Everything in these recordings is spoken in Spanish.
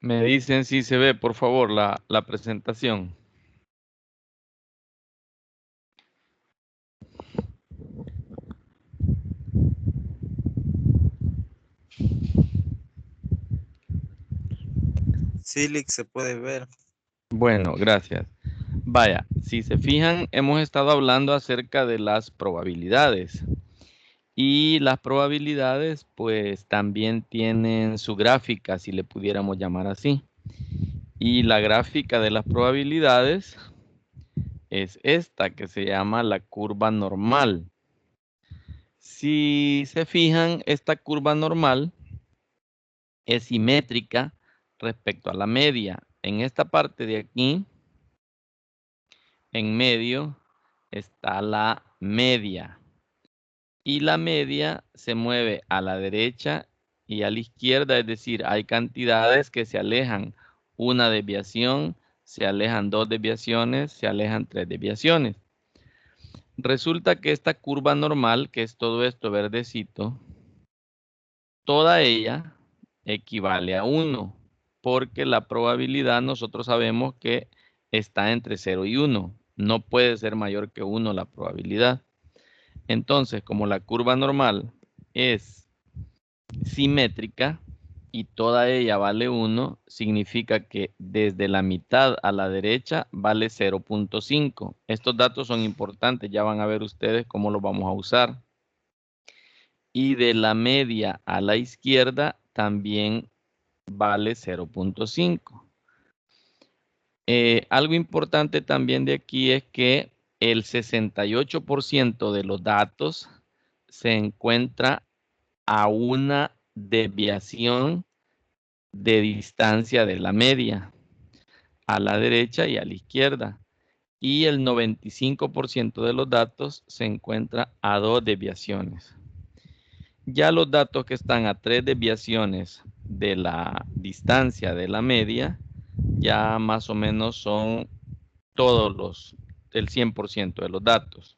Me dicen si se ve, por favor, la presentación. Sí, Lick, se puede ver. Bueno, gracias. Vaya, si se fijan, hemos estado hablando acerca de las probabilidades. Y las probabilidades, pues, también tienen su gráfica, si le pudiéramos llamar así. Y la gráfica de las probabilidades es esta, que se llama la curva normal. Si se fijan, esta curva normal es simétrica respecto a la media. En esta parte de aquí, en medio, está la media. Y la media se mueve a la derecha y a la izquierda, es decir, hay cantidades que se alejan una desviación, se alejan dos desviaciones, se alejan tres desviaciones. Resulta que esta curva normal, que es todo esto verdecito, toda ella equivale a 1, porque la probabilidad nosotros sabemos que está entre 0 y 1. No puede ser mayor que 1 la probabilidad. Entonces, como la curva normal es simétrica y toda ella vale 1, significa que desde la mitad a la derecha vale 0.5. Estos datos son importantes, ya van a ver ustedes cómo los vamos a usar. Y de la media a la izquierda también vale 0.5. Algo importante también de aquí es que el 68% de los datos se encuentra a una desviación de distancia de la media, a la derecha y a la izquierda. Y el 95% de los datos se encuentra a dos desviaciones. Ya los datos que están a tres desviaciones de la distancia de la media, ya más o menos son el 100% de los datos.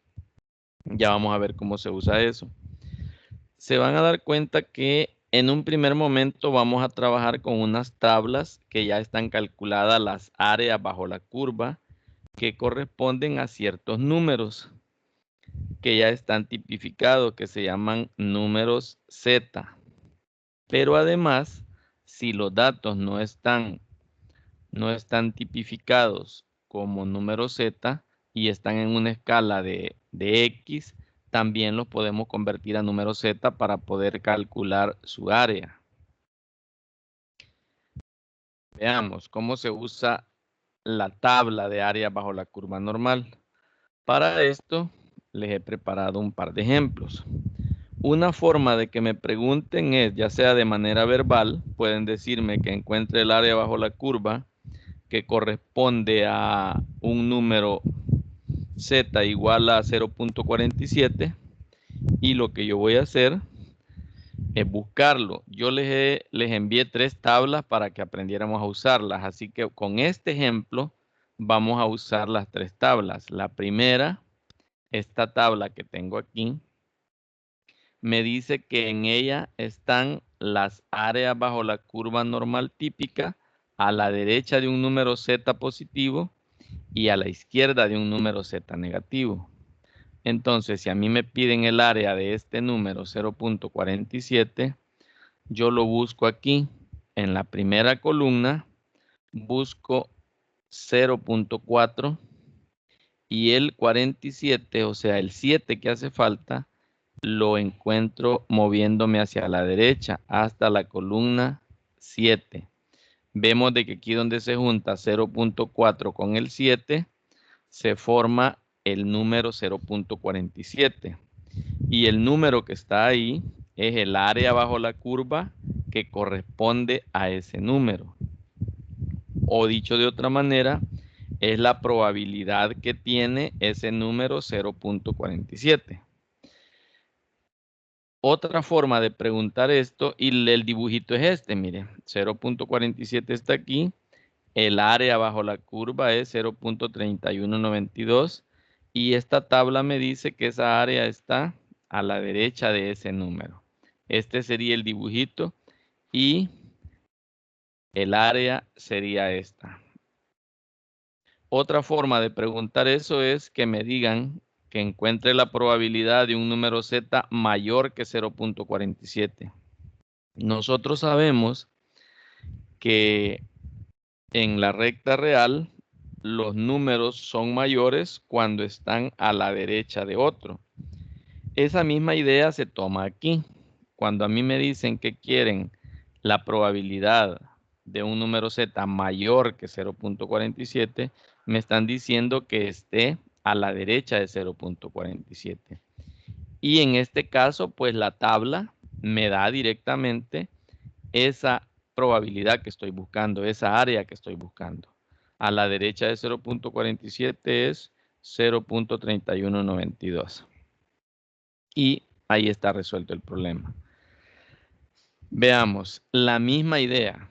Ya vamos a ver cómo se usa eso. Se van a dar cuenta que en un primer momento vamos a trabajar con unas tablas que ya están calculadas las áreas bajo la curva que corresponden a ciertos números que ya están tipificados, que se llaman números Z. Pero además, si los datos no están tipificados como número Z y están en una escala de X, también los podemos convertir a número Z para poder calcular su área. Veamos cómo se usa la tabla de área bajo la curva normal. Para esto, les he preparado un par de ejemplos. Una forma de que me pregunten es, ya sea de manera verbal, pueden decirme que encuentre el área bajo la curva que corresponde a un número Z igual a 0.47 y lo que yo voy a hacer es buscarlo. Yo les envié 3 tablas para que aprendiéramos a usarlas, así que con este ejemplo vamos a usar las 3 tablas. La primera, esta tabla que tengo aquí, me dice que en ella están las áreas bajo la curva normal típica a la derecha de un número Z positivo y a la izquierda de un número Z negativo. Entonces, si a mí me piden el área de este número 0.47, yo lo busco aquí. En la primera columna, busco 0.4 y el 47, o sea, el 7 que hace falta, lo encuentro moviéndome hacia la derecha hasta la columna 7. Vemos de que aquí donde se junta 0.4 con el 7, se forma el número 0.47. Y el número que está ahí es el área bajo la curva que corresponde a ese número. O dicho de otra manera, es la probabilidad que tiene ese número 0.47. Otra forma de preguntar esto, y el dibujito es este, mire, 0.47 está aquí, el área bajo la curva es 0.3192 y esta tabla me dice que esa área está a la derecha de ese número. Este sería el dibujito y el área sería esta. Otra forma de preguntar eso es que me digan que encuentre la probabilidad de un número Z mayor que 0.47. Nosotros sabemos que en la recta real los números son mayores cuando están a la derecha de otro. Esa misma idea se toma aquí. Cuando a mí me dicen que quieren la probabilidad de un número Z mayor que 0.47, me están diciendo que esté a la derecha de 0.47. Y en este caso, pues la tabla me da directamente esa probabilidad que estoy buscando, esa área que estoy buscando. A la derecha de 0.47 es 0.3192. Y ahí está resuelto el problema. Veamos, la misma idea.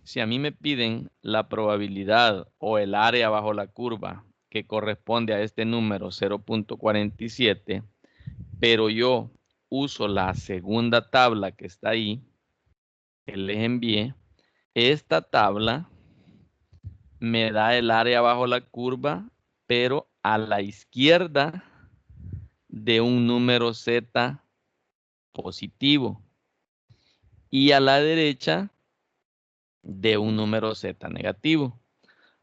Si a mí me piden la probabilidad o el área bajo la curva que corresponde a este número 0.47, pero yo uso la segunda tabla que está ahí, que les envié, esta tabla me da el área bajo la curva, pero a la izquierda de un número Z positivo y a la derecha de un número Z negativo.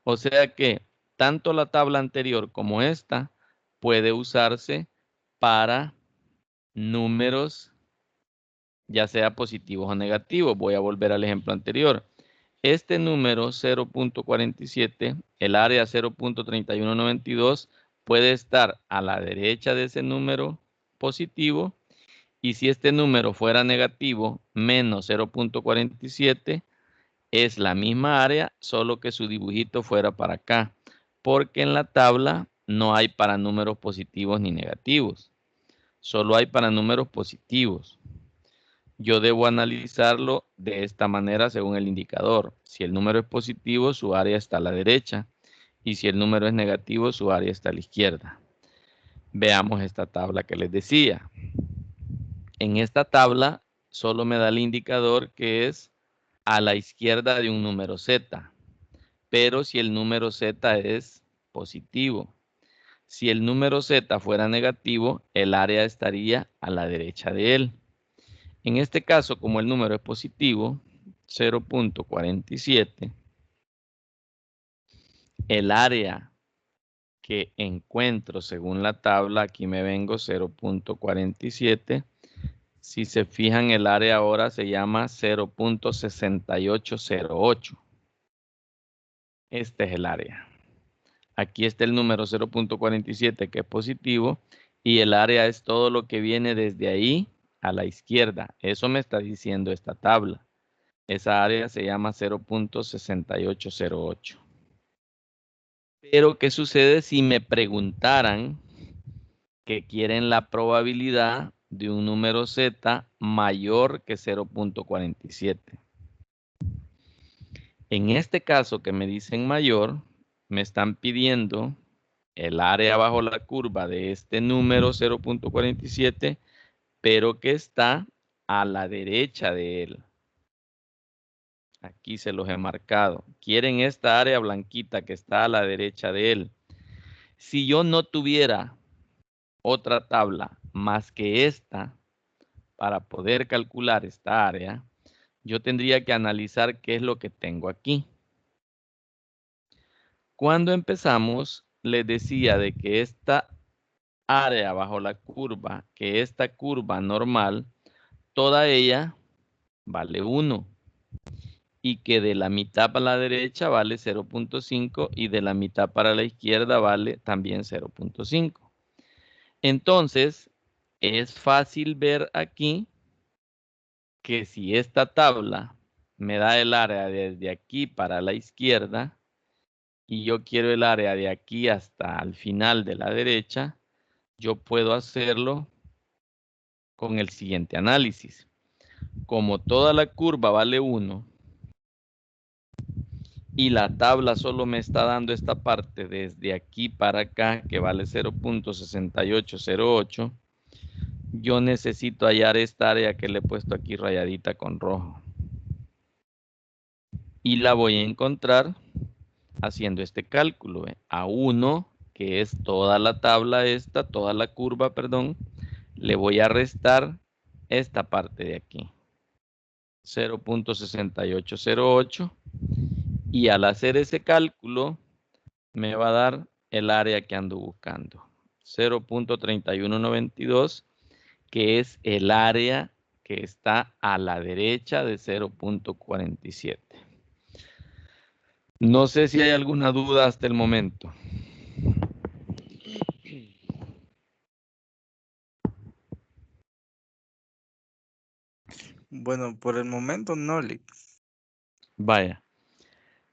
O sea que tanto la tabla anterior como esta puede usarse para números ya sea positivos o negativos. Voy a volver al ejemplo anterior. Este número 0.47, el área 0.3192, puede estar a la derecha de ese número positivo, y si este número fuera negativo, menos 0.47, es la misma área, solo que su dibujito fuera para acá, porque en la tabla no hay para números positivos ni negativos, solo hay para números positivos. Yo debo analizarlo de esta manera según el indicador. Si el número es positivo, su área está a la derecha, y si el número es negativo, su área está a la izquierda. Veamos esta tabla que les decía. En esta tabla solo me da el indicador que es a la izquierda de un número Z, pero si el número Z es positivo. Si el número Z fuera negativo, el área estaría a la derecha de él. En este caso, como el número es positivo, 0.47, el área que encuentro según la tabla, aquí me vengo 0.47. Si se fijan, el área ahora se llama 0.6808. Este es el área. Aquí está el número 0.47 que es positivo, y el área es todo lo que viene desde ahí a la izquierda. Eso me está diciendo esta tabla. Esa área se llama 0.6808. Pero, ¿qué sucede si me preguntaran que quieren la probabilidad de un número Z mayor que 0.47? En este caso que me dicen mayor, me están pidiendo el área bajo la curva de este número 0.47, pero que está a la derecha de él. Aquí se los he marcado. Quieren esta área blanquita que está a la derecha de él. Si yo no tuviera otra tabla más que esta para poder calcular esta área, yo tendría que analizar qué es lo que tengo aquí. Cuando empezamos, les decía de que esta área bajo la curva, que esta curva normal, toda ella vale 1. Y que de la mitad para la derecha vale 0.5 y de la mitad para la izquierda vale también 0.5. Entonces, es fácil ver aquí que si esta tabla me da el área desde aquí para la izquierda y yo quiero el área de aquí hasta el final de la derecha, yo puedo hacerlo con el siguiente análisis. Como toda la curva vale 1 y la tabla solo me está dando esta parte desde aquí para acá que vale 0.6808, yo necesito hallar esta área que le he puesto aquí rayadita con rojo. y la voy a encontrar haciendo este cálculo. A 1, que es toda la tabla esta, toda la curva, perdón, le voy a restar esta parte de aquí. 0.6808 y al hacer ese cálculo me va a dar el área que ando buscando. 0.3192, que es el área que está a la derecha de 0.47. No sé si hay alguna duda hasta el momento. Bueno, por el momento no, Lick. Vaya.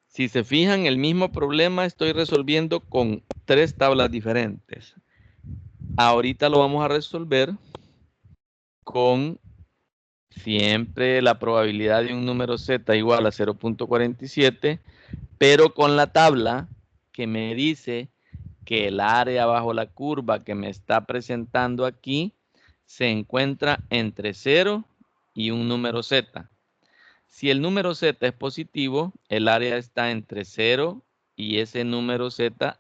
Si se fijan, el mismo problema estoy resolviendo con 3 tablas diferentes. Ahorita lo vamos a resolver con siempre la probabilidad de un número z igual a 0.47, pero con la tabla que me dice que el área bajo la curva que me está presentando aquí se encuentra entre 0 y un número z. Si el número z es positivo, el área está entre 0 y ese número z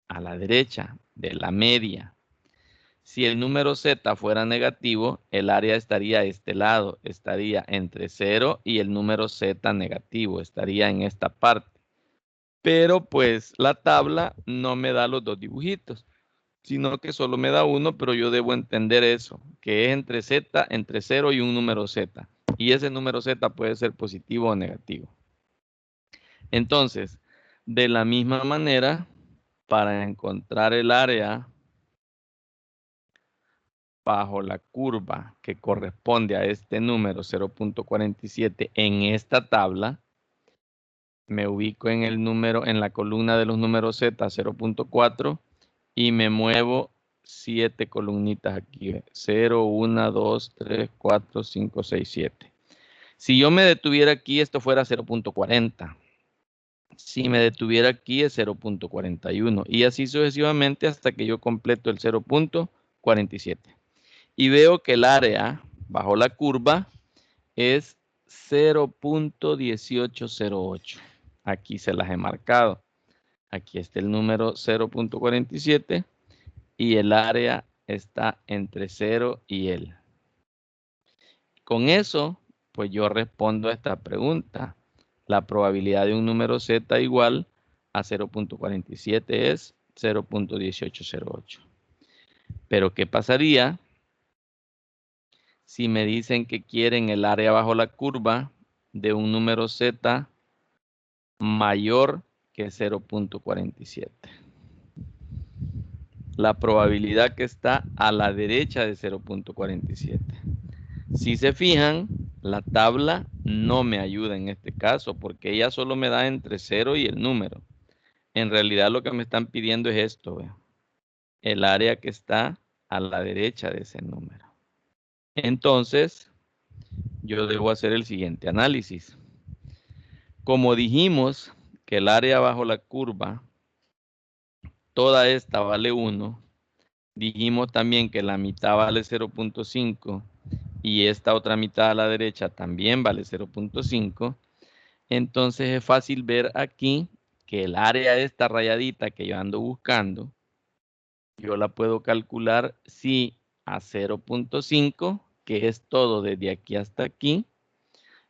a la derecha de la media. Si el número z fuera negativo, el área estaría a este lado, estaría entre 0 y el número z negativo, estaría en esta parte. Pero pues la tabla no me da los dos dibujitos, sino que solo me da uno, pero yo debo entender eso, que es entre z, entre 0 y un número z. Y ese número z puede ser positivo o negativo. Entonces, de la misma manera, para encontrar el área bajo la curva que corresponde a este número 0.47 en esta tabla, me ubico en el número, en la columna de los números Z 0.4 y me muevo 7 columnitas aquí. 0, 1, 2, 3, 4, 5, 6, 7. Si yo me detuviera aquí, esto fuera 0.40. Si me detuviera aquí es 0.41 y así sucesivamente hasta que yo completo el 0.47. Y veo que el área bajo la curva es 0.1808. Aquí se las he marcado. Aquí está el número 0.47 y el área está entre 0 y él. Con eso, pues yo respondo a esta pregunta. La probabilidad de un número z igual a 0.47 es 0.1808. Pero ¿qué pasaría si me dicen que quieren el área bajo la curva de un número z mayor que 0.47? La probabilidad que está a la derecha de 0.47. Si se fijan, la tabla no me ayuda en este caso porque ella solo me da entre 0 y el número. En realidad lo que me están pidiendo es esto, el área que está a la derecha de ese número. Entonces, yo debo hacer el siguiente análisis. Como dijimos que el área bajo la curva, toda esta vale 1, dijimos también que la mitad vale 0.5 y esta otra mitad a la derecha también vale 0.5. Entonces es fácil ver aquí que el área de esta rayadita que yo ando buscando, yo la puedo calcular si a 0.5, que es todo desde aquí hasta aquí,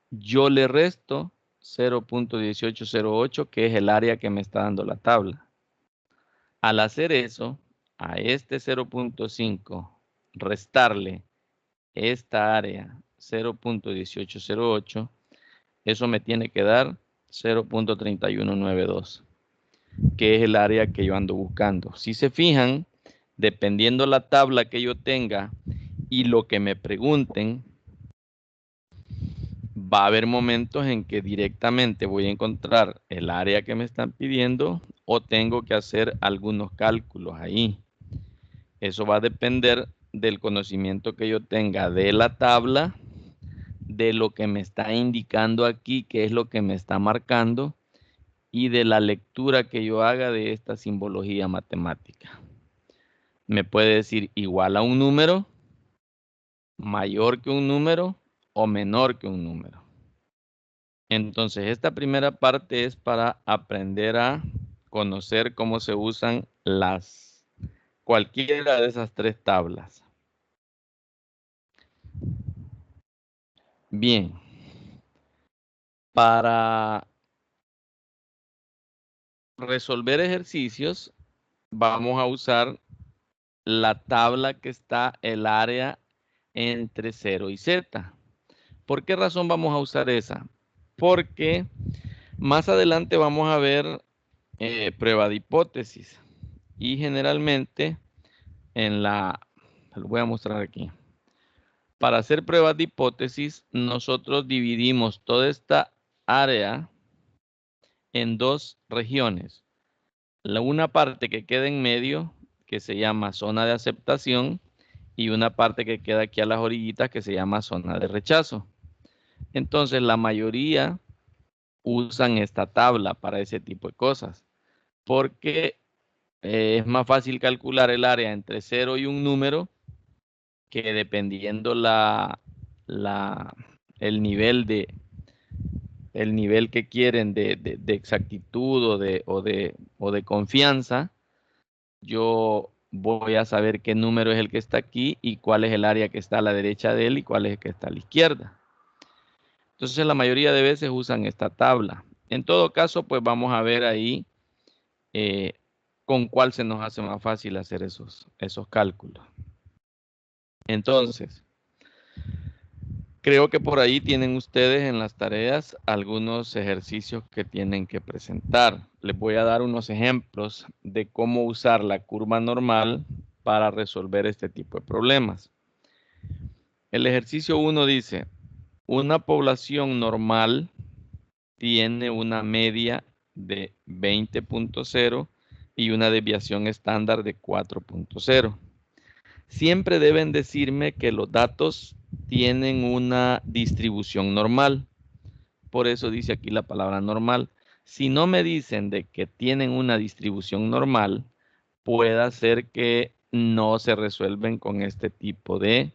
yo le resto 0.1808, que es el área que me está dando la tabla. Al hacer eso, a este 0.5, restarle esta área 0.1808, eso me tiene que dar 0.3192, que es el área que yo ando buscando. Si se fijan, dependiendo la tabla que yo tenga y lo que me pregunten, va a haber momentos en que directamente voy a encontrar el área que me están pidiendo o tengo que hacer algunos cálculos ahí. Eso va a depender del conocimiento que yo tenga de la tabla, de lo que me está indicando aquí, que es lo que me está marcando, y de la lectura que yo haga de esta simbología matemática. Me puede decir igual a un número, mayor que un número o menor que un número. Entonces, esta primera parte es para aprender a conocer cómo se usan cualquiera de esas tres tablas. Bien, para resolver ejercicios, vamos a usar la tabla que está el área entre 0 y z. ¿Por qué razón vamos a usar esa? Porque más adelante vamos a ver prueba de hipótesis. Y generalmente lo voy a mostrar aquí. Para hacer pruebas de hipótesis, nosotros dividimos toda esta área en dos regiones. Una parte que queda en medio, que se llama zona de aceptación, y una parte que queda aquí a las orillitas, que se llama zona de rechazo. Entonces, la mayoría usan esta tabla para ese tipo de cosas, porque es más fácil calcular el área entre 0 y un número, que dependiendo el nivel que quieren de exactitud o de confianza, yo voy a saber qué número es el que está aquí y cuál es el área que está a la derecha de él y cuál es el que está a la izquierda. Entonces, la mayoría de veces usan esta tabla. En todo caso, pues vamos a ver ahí con cuál se nos hace más fácil hacer esos cálculos. Entonces, creo que por ahí tienen ustedes en las tareas algunos ejercicios que tienen que presentar. Les voy a dar unos ejemplos de cómo usar la curva normal para resolver este tipo de problemas. El ejercicio 1 dice, una población normal tiene una media de 20.0 y una desviación estándar de 4.0. Siempre deben decirme que los datos tienen una distribución normal. Por eso dice aquí la palabra normal. Si no me dicen de que tienen una distribución normal, puede ser que no se resuelven con este tipo de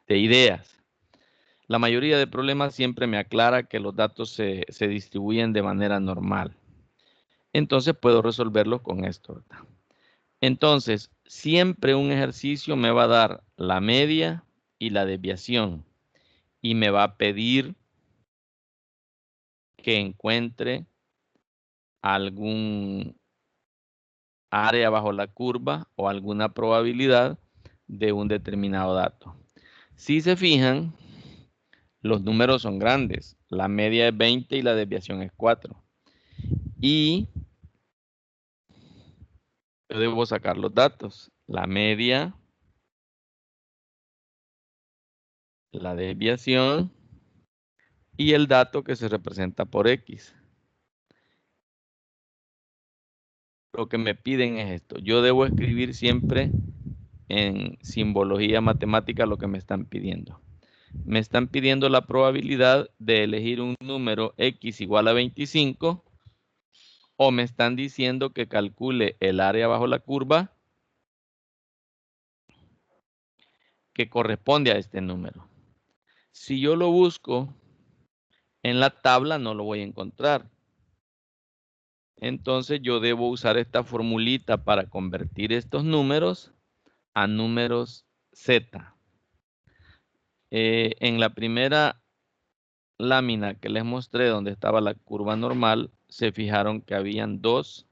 ideas. La mayoría de problemas siempre me aclara que los datos se distribuyen de manera normal. Entonces puedo resolverlos con esto, ¿verdad? Entonces, siempre un ejercicio me va a dar la media y la desviación. Y me va a pedir que encuentre algún área bajo la curva o alguna probabilidad de un determinado dato. Si se fijan, los números son grandes. La media es 20 y la desviación es 4. Y yo debo sacar los datos. La media, la desviación y el dato que se representa por X. Lo que me piden es esto. Yo debo escribir siempre en simbología matemática lo que me están pidiendo. Me están pidiendo la probabilidad de elegir un número X igual a 25, o me están diciendo que calcule el área bajo la curva que corresponde a este número. Si yo lo busco en la tabla, no lo voy a encontrar. Entonces yo debo usar esta formulita para convertir estos números a números Z. En la primera lámina que les mostré donde estaba la curva normal, se fijaron que habían dos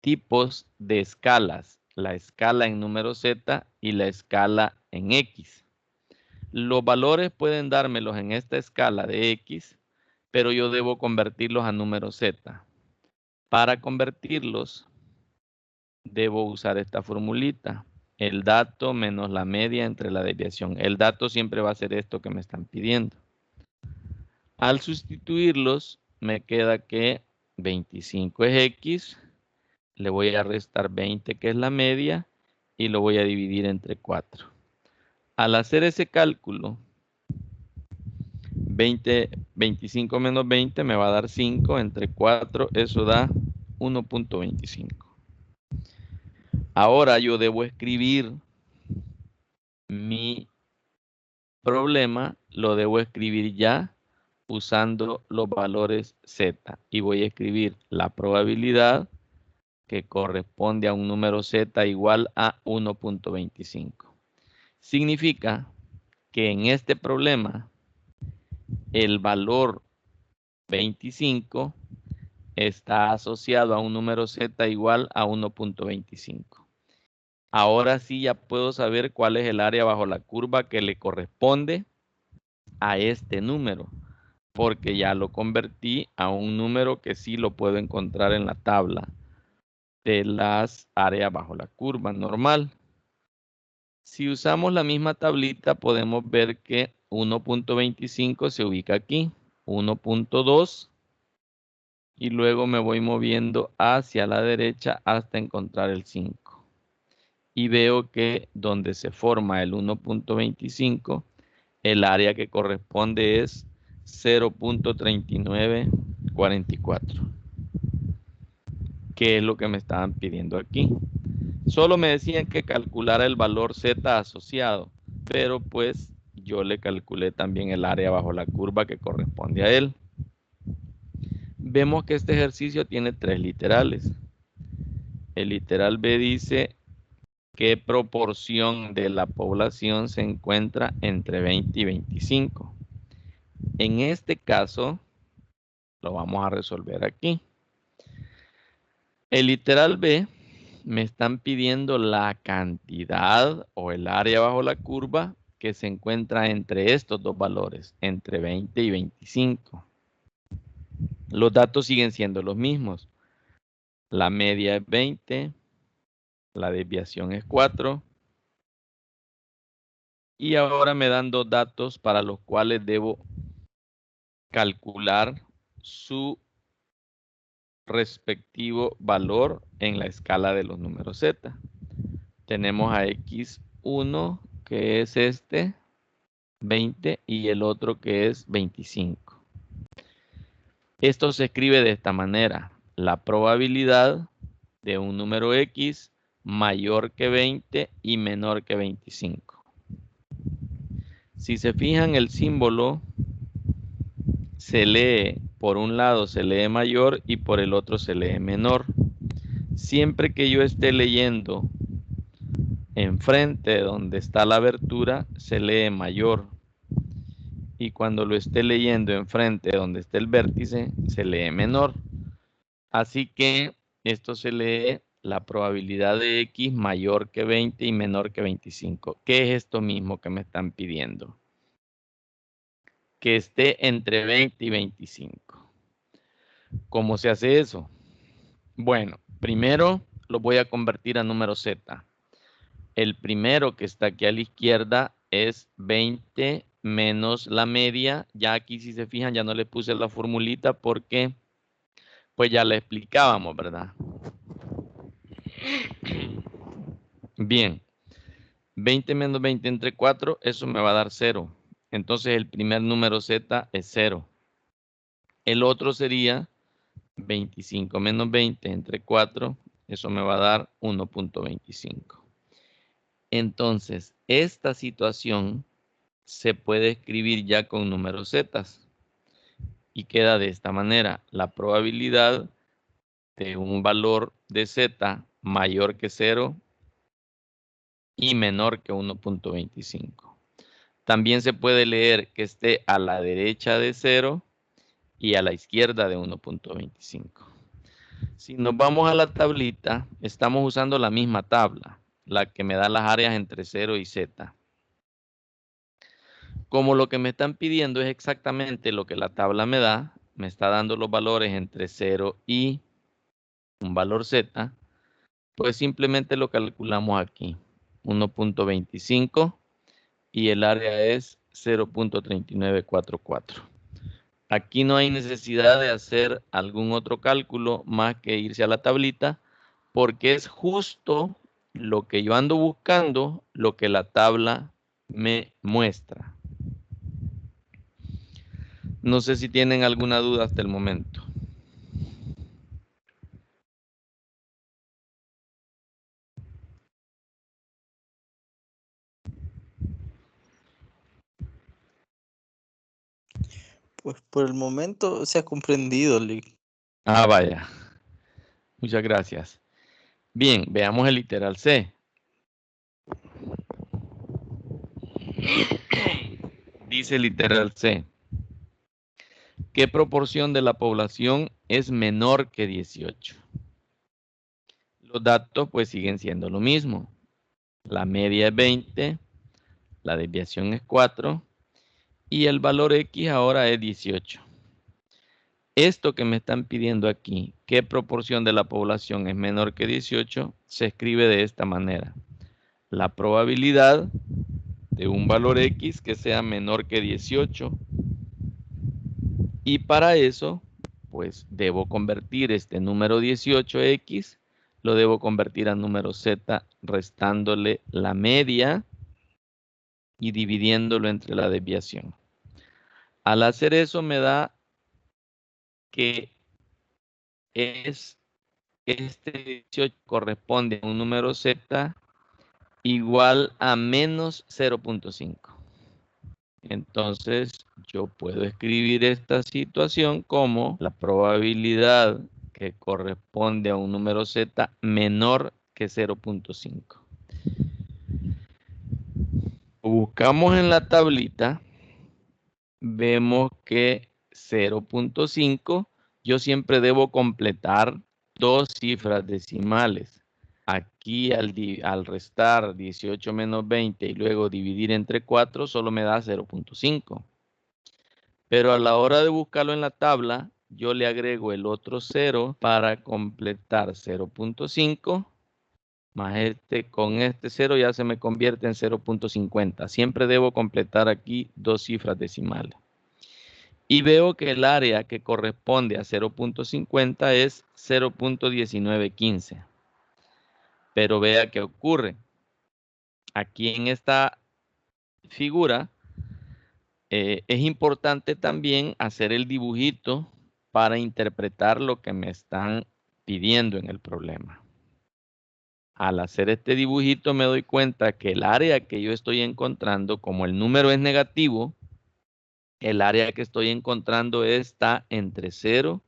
tipos de escalas, la escala en número Z y la escala en X. Los valores pueden dármelos en esta escala de X, pero yo debo convertirlos a números Z. Para convertirlos, debo usar esta formulita. El dato menos la media entre la desviación. El dato siempre va a ser esto que me están pidiendo. Al sustituirlos, me queda que 25 es X, le voy a restar 20, que es la media, y lo voy a dividir entre 4. Al hacer ese cálculo, 25 menos 20 me va a dar 5, entre 4, eso da 1.25. Ahora yo debo escribir mi problema lo debo escribir ya usando los valores z. Y voy a escribir la probabilidad que corresponde a un número z igual a 1.25. Significa que en este problema el valor 25 está asociado a un número z igual a 1.25. Ahora sí ya puedo saber cuál es el área bajo la curva que le corresponde a este número, porque ya lo convertí a un número que sí lo puedo encontrar en la tabla de las áreas bajo la curva normal. Si usamos la misma tablita, podemos ver que 1.25 se ubica aquí, 1.2, y luego me voy moviendo hacia la derecha hasta encontrar el 5. Y veo que donde se forma el 1.25, el área que corresponde es 0.3944, que es lo que me estaban pidiendo aquí. Solo me decían que calculara el valor z asociado, pero pues yo le calculé también el área bajo la curva que corresponde a él. Vemos que este ejercicio tiene 3 literales. El literal B dice qué proporción de la población se encuentra entre 20 y 25. En este caso, lo vamos a resolver aquí. El literal B me están pidiendo la cantidad o el área bajo la curva que se encuentra entre estos dos valores, entre 20 y 25. Los datos siguen siendo los mismos. La media es 20, la desviación es 4. Y ahora me dan dos datos para los cuales debo calcular su respectivo valor en la escala de los números z. Tenemos a x1, que es este, 20, y el otro que es 25. Esto se escribe de esta manera: la probabilidad de un número x mayor que 20 y menor que 25. Si se fijan, el símbolo se lee, por un lado se lee mayor y por el otro se lee menor. Siempre que yo esté leyendo enfrente de donde está la abertura, se lee mayor. Y cuando lo esté leyendo enfrente de donde esté el vértice, se lee menor. Así que esto se lee la probabilidad de x mayor que 20 y menor que 25. ¿Qué es esto mismo que me están pidiendo? Que esté entre 20 y 25. ¿Cómo se hace eso? Bueno, primero lo voy a convertir a número z. El primero que está aquí a la izquierda es 20 menos la media. Ya aquí, si se fijan, ya no le puse la formulita porque pues ya la explicábamos, ¿verdad? Bien, 20 menos 20 entre 4, eso me va a dar 0. Entonces el primer número z es 0. El otro sería 25 menos 20 entre 4, eso me va a dar 1.25. Entonces, esta situación se puede escribir ya con números z y queda de esta manera: la probabilidad de un valor de z mayor que 0 y menor que 1.25. También se puede leer que esté a la derecha de 0 y a la izquierda de 1.25. Si nos vamos a la tablita, estamos usando la misma tabla, la que me da las áreas entre 0 y z. Como lo que me están pidiendo es exactamente lo que la tabla me da, me está dando los valores entre 0 y un valor z, pues simplemente lo calculamos aquí, 1.25, y el área es 0.3944. Aquí no hay necesidad de hacer algún otro cálculo más que irse a la tablita, porque es justo lo que yo ando buscando, lo que la tabla me muestra. No sé si tienen alguna duda hasta el momento. Pues por el momento se ha comprendido, Lick. Ah, vaya. Muchas gracias. Bien, veamos el literal C. Dice literal C. ¿Qué proporción de la población es menor que 18? Los datos pues siguen siendo lo mismo. La media es 20, la desviación es 4 y el valor X ahora es 18. Esto que me están pidiendo aquí, ¿qué proporción de la población es menor que 18? Se escribe de esta manera. La probabilidad de un valor X que sea menor que 18. Y para eso, pues debo convertir este número 18X, lo debo convertir a número Z restándole la media y dividiéndolo entre la desviación. Al hacer eso me da que este 18 corresponde a un número Z igual a menos 0.5. Entonces, yo puedo escribir esta situación como la probabilidad que corresponde a un número Z menor que 0.5. Buscamos en la tablita, vemos que 0.5, yo siempre debo completar dos cifras decimales. Aquí al restar 18 menos 20 y luego dividir entre 4, solo me da 0.5. Pero a la hora de buscarlo en la tabla, yo le agrego el otro 0 para completar 0.5, más con este 0 ya se me convierte en 0.50. Siempre debo completar aquí dos cifras decimales. Y veo que el área que corresponde a 0.50 es 0.1915. Pero vea qué ocurre. Aquí en esta figura es importante también hacer el dibujito para interpretar lo que me están pidiendo en el problema. Al hacer este dibujito me doy cuenta que el área que yo estoy encontrando, como el número es negativo, el área que estoy encontrando está entre 0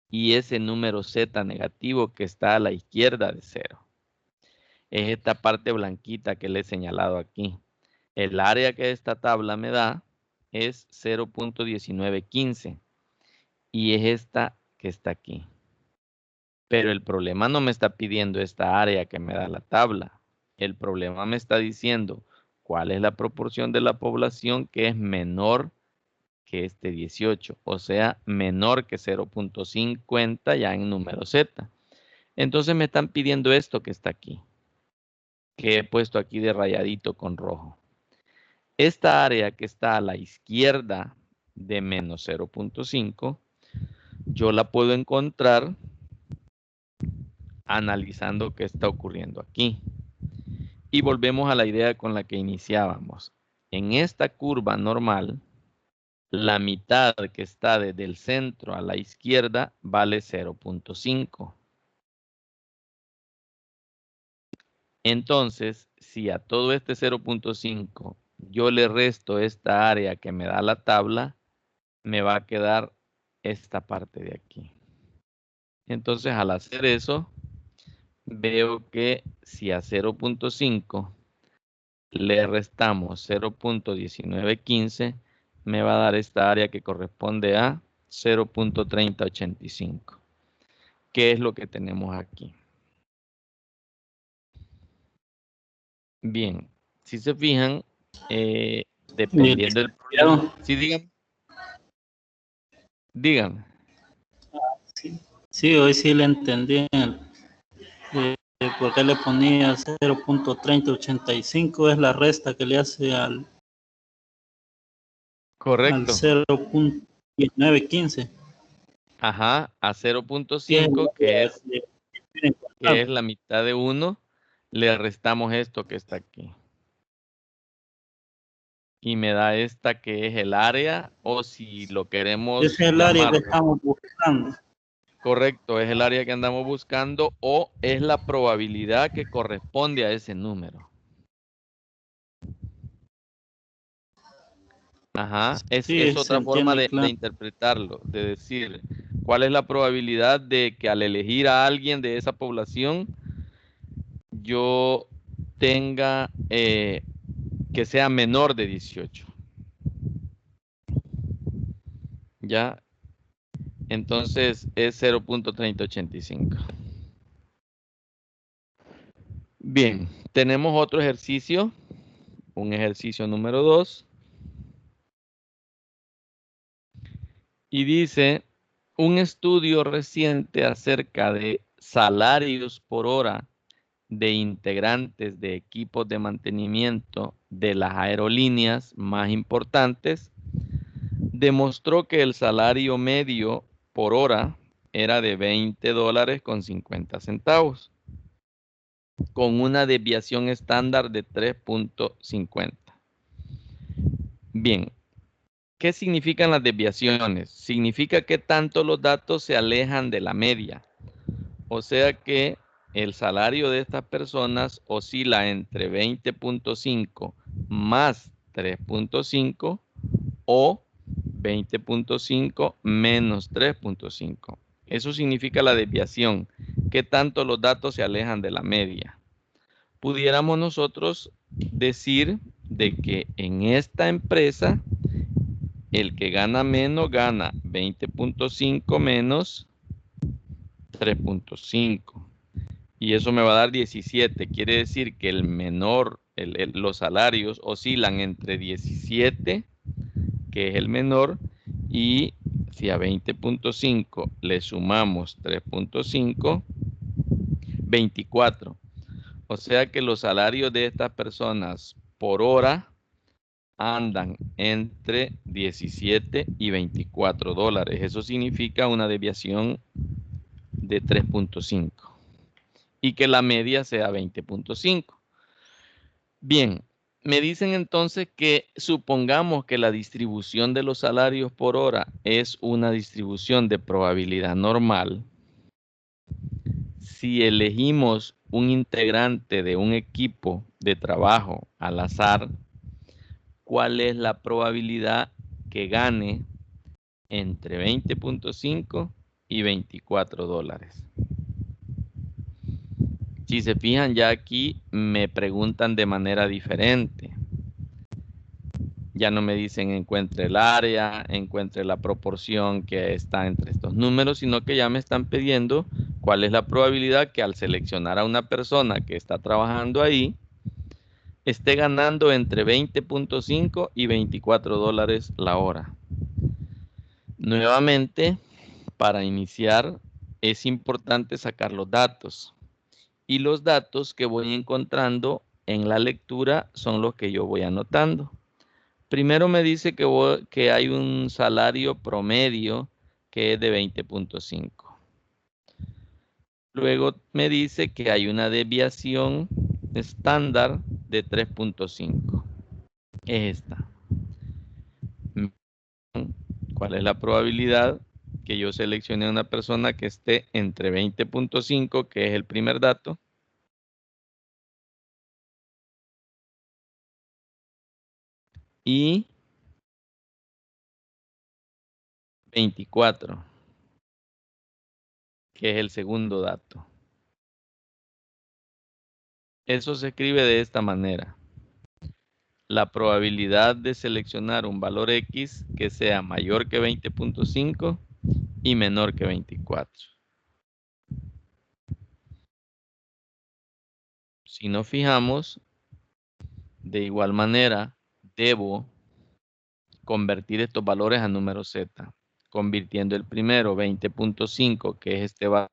y ese número Z negativo que está a la izquierda de 0. Es esta parte blanquita que le he señalado aquí. El área que esta tabla me da es 0.1915 y es esta que está aquí. Pero el problema no me está pidiendo esta área que me da la tabla. El problema me está diciendo cuál es la proporción de la población que es menor que este 18, o sea, menor que 0.50 ya en número Z. Entonces me están pidiendo esto que está aquí, que he puesto aquí de rayadito con rojo. Esta área que está a la izquierda de menos 0.5, yo la puedo encontrar analizando qué está ocurriendo aquí. Y volvemos a la idea con la que iniciábamos. En esta curva normal, la mitad que está desde el centro a la izquierda vale 0.5. Entonces, si a todo este 0.5 yo le resto esta área que me da la tabla, me va a quedar esta parte de aquí. Entonces, al hacer eso, veo que si a 0.5 le restamos 0.1915, me va a dar esta área que corresponde a 0.3085. ¿Qué es lo que tenemos aquí? Bien, si se fijan, dependiendo del problema. Sí, díganme. Sí, hoy sí le entendí por qué le ponía 0.3085, es la resta que le hace al Correcto. 0.1915. Ajá, a 0.5, que es la mitad de 1, le restamos esto que está aquí. Y me da esta que es el área, o si lo queremos Ese es el área que llamar. estamos buscando. Correcto, es el área que andamos buscando o es la probabilidad que corresponde a ese número. Ajá, es Sí, se otra forma entiende, de claro. interpretarlo, de decir cuál es la probabilidad de que al elegir a alguien de esa población yo tenga que sea menor de 18. ¿Ya? Entonces es 0.3085. Bien, tenemos otro ejercicio, un ejercicio número 2. Y dice, un estudio reciente acerca de salarios por hora de integrantes de equipos de mantenimiento de las aerolíneas más importantes demostró que el salario medio por hora era de $20.50, con una desviación estándar de 3.50. Bien, ¿qué significan las desviaciones? Significa que tanto los datos se alejan de la media. O sea que el salario de estas personas oscila entre 20.5 más 3.5 o 20.5 menos 3.5. Eso significa la desviación, que tanto los datos se alejan de la media. Pudiéramos nosotros decir de que en esta empresa el que gana menos gana 20.5 menos 3.5. Y eso me va a dar 17. Quiere decir que el menor, los salarios oscilan entre 17, que es el menor, y si a 20.5 le sumamos 3.5, 24. O sea que los salarios de estas personas por hora andan entre 17 y 24 dólares. Eso significa una desviación de 3.5 y que la media sea 20.5. Bien, me dicen entonces que supongamos que la distribución de los salarios por hora es una distribución de probabilidad normal. Si elegimos un integrante de un equipo de trabajo al azar, ¿cuál es la probabilidad que gane entre 20.5 y 24 dólares? Si se fijan, ya aquí me preguntan de manera diferente. Ya no me dicen encuentre el área, encuentre la proporción que está entre estos números, sino que ya me están pidiendo cuál es la probabilidad que al seleccionar a una persona que está trabajando ahí, esté ganando entre 20.5 y 24 dólares la hora. Nuevamente, para iniciar, es importante sacar los datos. Y los datos que voy encontrando en la lectura son los que yo voy anotando. Primero me dice que hay un salario promedio que es de 20.5. Luego me dice que hay una desviación estándar de 3.5. Es esta. ¿Cuál es la probabilidad que yo seleccione a una persona que esté entre 20.5, que es el primer dato, y 24, que es el segundo dato? Eso se escribe de esta manera. La probabilidad de seleccionar un valor X que sea mayor que 20.5 y menor que 24. Si nos fijamos, de igual manera, debo convertir estos valores a números Z, convirtiendo el primero 20.5, que es este valor,